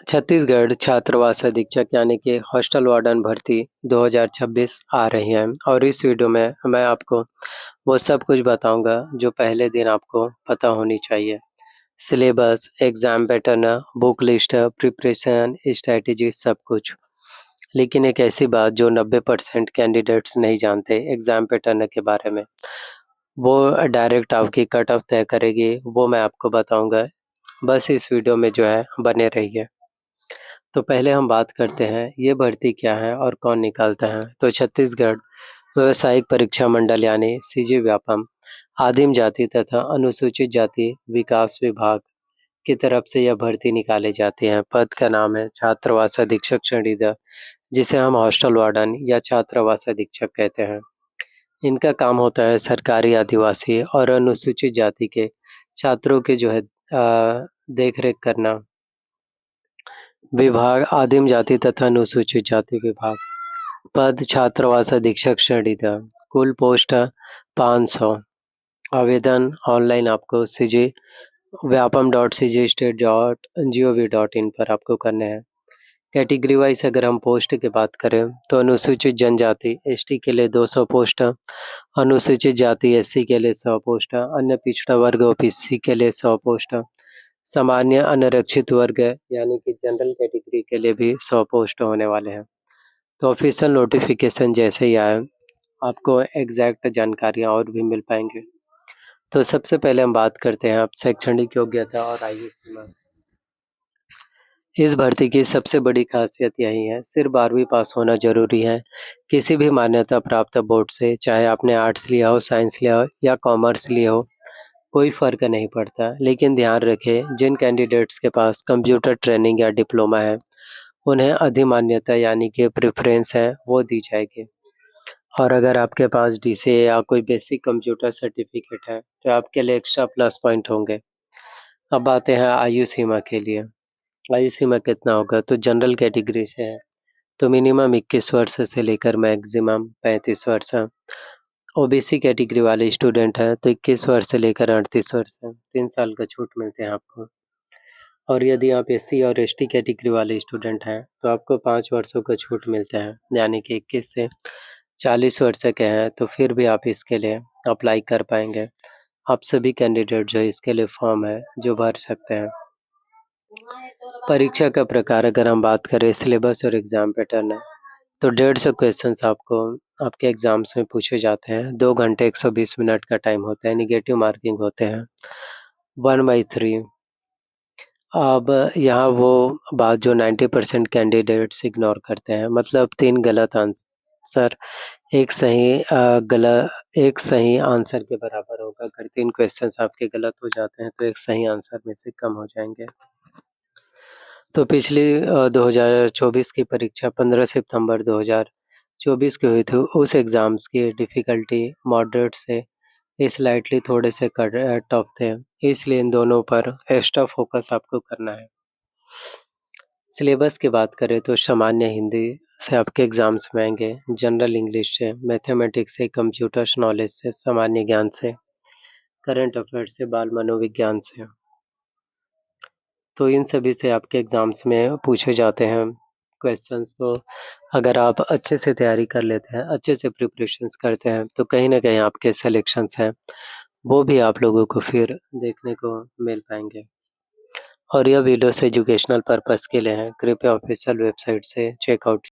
छत्तीसगढ़ छात्रावास अधीक्षक यानी कि हॉस्टल वार्डन भर्ती 2026 आ रही है और इस वीडियो में मैं आपको वो सब कुछ बताऊंगा जो पहले दिन आपको पता होनी चाहिए। Syllabus, exam pattern, book list, preparation strategy सब कुछ। लेकिन एक ऐसी बात जो 90% कैंडिडेट्स नहीं जानते एग्ज़ाम पैटर्न के बारे में, वो डायरेक्ट आपकी कट ऑफ तय करेगी, वो मैं आपको बताऊंगा। बस इस वीडियो में जो है बने रहिए। तो पहले हम बात करते हैं ये भर्ती क्या है और कौन निकालता है। तो छत्तीसगढ़ व्यावसायिक परीक्षा मंडल यानी सीजी व्यापम आदिम जाति तथा अनुसूचित जाति विकास विभाग की तरफ से यह भर्ती निकाली जाती है। पद का नाम है छात्रावास अधीक्षक श्रेणी द, जिसे हम हॉस्टल वार्डन या छात्रावास अधीक्षक कहते हैं। इनका काम होता है सरकारी आदिवासी और अनुसूचित जाति के छात्रों के जो है देख रेख करना। विभाग आदिम जाति तथा अनुसूचित जाति विभाग। पद छात्रावास अधीक्षक श्रेणी द। कुल पोस्ट 500। आवेदन ऑनलाइन आपको सीजी व्यापम .cgstate.gov.in पर आपको करने हैं। कैटेगरी वाइज अगर हम पोस्ट की बात करें तो अनुसूचित जनजाति एसटी के लिए 200 पोस्ट, अनुसूचित जाति एससी के लिए 100 पोस्ट, अन्य पिछड़ा वर्ग ओबीसी के लिए 100 पोस्ट, सामान्य अनारक्षित वर्ग यानी कि जनरल कैटेगरी के लिए भी 100 पोस्ट होने वाले हैं। तो ऑफिशियल नोटिफिकेशन जैसे ही आए आपको एग्जैक्ट जानकारियाँ और भी मिल पाएंगे। तो सबसे पहले हम बात करते हैं आप शैक्षणिक योग्यता और आयु सीमा। इस भर्ती की सबसे बड़ी खासियत यही है, सिर्फ 12वीं पास होना जरूरी है। किसी भी मान्यता प्राप्त बोर्ड से, चाहे आपने आर्ट्स लिया हो, साइंस लिया हो या कॉमर्स लिया हो, कोई फ़र्क नहीं पड़ता। लेकिन ध्यान रखें, जिन कैंडिडेट्स के पास कंप्यूटर ट्रेनिंग या डिप्लोमा है उन्हें अधिमान्यता यानी कि प्रेफरेंस है वो दी जाएगी। और अगर आपके पास डीसीए या कोई बेसिक कंप्यूटर सर्टिफिकेट है तो आपके लिए एक्स्ट्रा प्लस पॉइंट होंगे। अब आते हैं आयु सीमा के लिए। आयु सीमा कितना होगा? तो जनरल कैटेगरी से है तो मिनिमम 21 वर्ष से लेकर मैक्सिमम 35 वर्ष है। ओबीसी कैटेगरी वाले स्टूडेंट हैं तो 21 वर्ष से लेकर 38 वर्ष है, 3 साल का छूट मिलते हैं आपको। और यदि आप एससी और एसटी कैटेगरी वाले स्टूडेंट हैं तो आपको 5 वर्षों का छूट मिलता है, यानी कि 21 से 40 वर्ष के हैं तो फिर भी आप इसके लिए अप्लाई कर पाएंगे। आप सभी कैंडिडेट जो इसके लिए फॉर्म है जो भर सकते हैं। परीक्षा का प्रकार अगर हम बात करें, सिलेबस और एग्ज़ाम पैटर्न है तो 150 क्वेश्चंस आपको आपके एग्ज़ाम्स में पूछे जाते हैं। 2 घंटे 120 मिनट का टाइम होता है, नेगेटिव मार्किंग होते हैं 1/3। अब यहाँ वो बात जो 90% कैंडिडेट्स इग्नोर करते हैं, मतलब 3 गलत आंसर एक सही आंसर के बराबर होगा। अगर 3 क्वेश्चंस आपके गलत हो जाते हैं तो एक सही आंसर में से कम हो जाएंगे। तो पिछली 2024 की परीक्षा 15 सितंबर 2024 की हुई थी। उस एग्ज़ाम्स की डिफ़िकल्टी मॉडरेट से स्लाइटली थोड़े से टफ थे, इसलिए इन दोनों पर एक्स्ट्रा फोकस आपको करना है। सिलेबस की बात करें तो सामान्य हिंदी से आपके एग्ज़ाम्स में आएंगे, जनरल इंग्लिश से, मैथमेटिक्स से, कंप्यूटर्स नॉलेज से, सामान्य ज्ञान से, करंट अफेयर्स से, बाल मनोविज्ञान से। तो इन सभी से आपके एग्ज़ाम्स में पूछे जाते हैं क्वेश्चंस। तो अगर आप अच्छे से तैयारी कर लेते हैं, अच्छे से प्रिपरेशंस करते हैं तो कहीं न कहीं आपके सिलेक्शंस हैं वो भी आप लोगों को फिर देखने को मिल पाएँगे। और यह वीडियोस एजुकेशनल पर्पस के लिए हैं, कृपया ऑफिशियल वेबसाइट से चेकआउट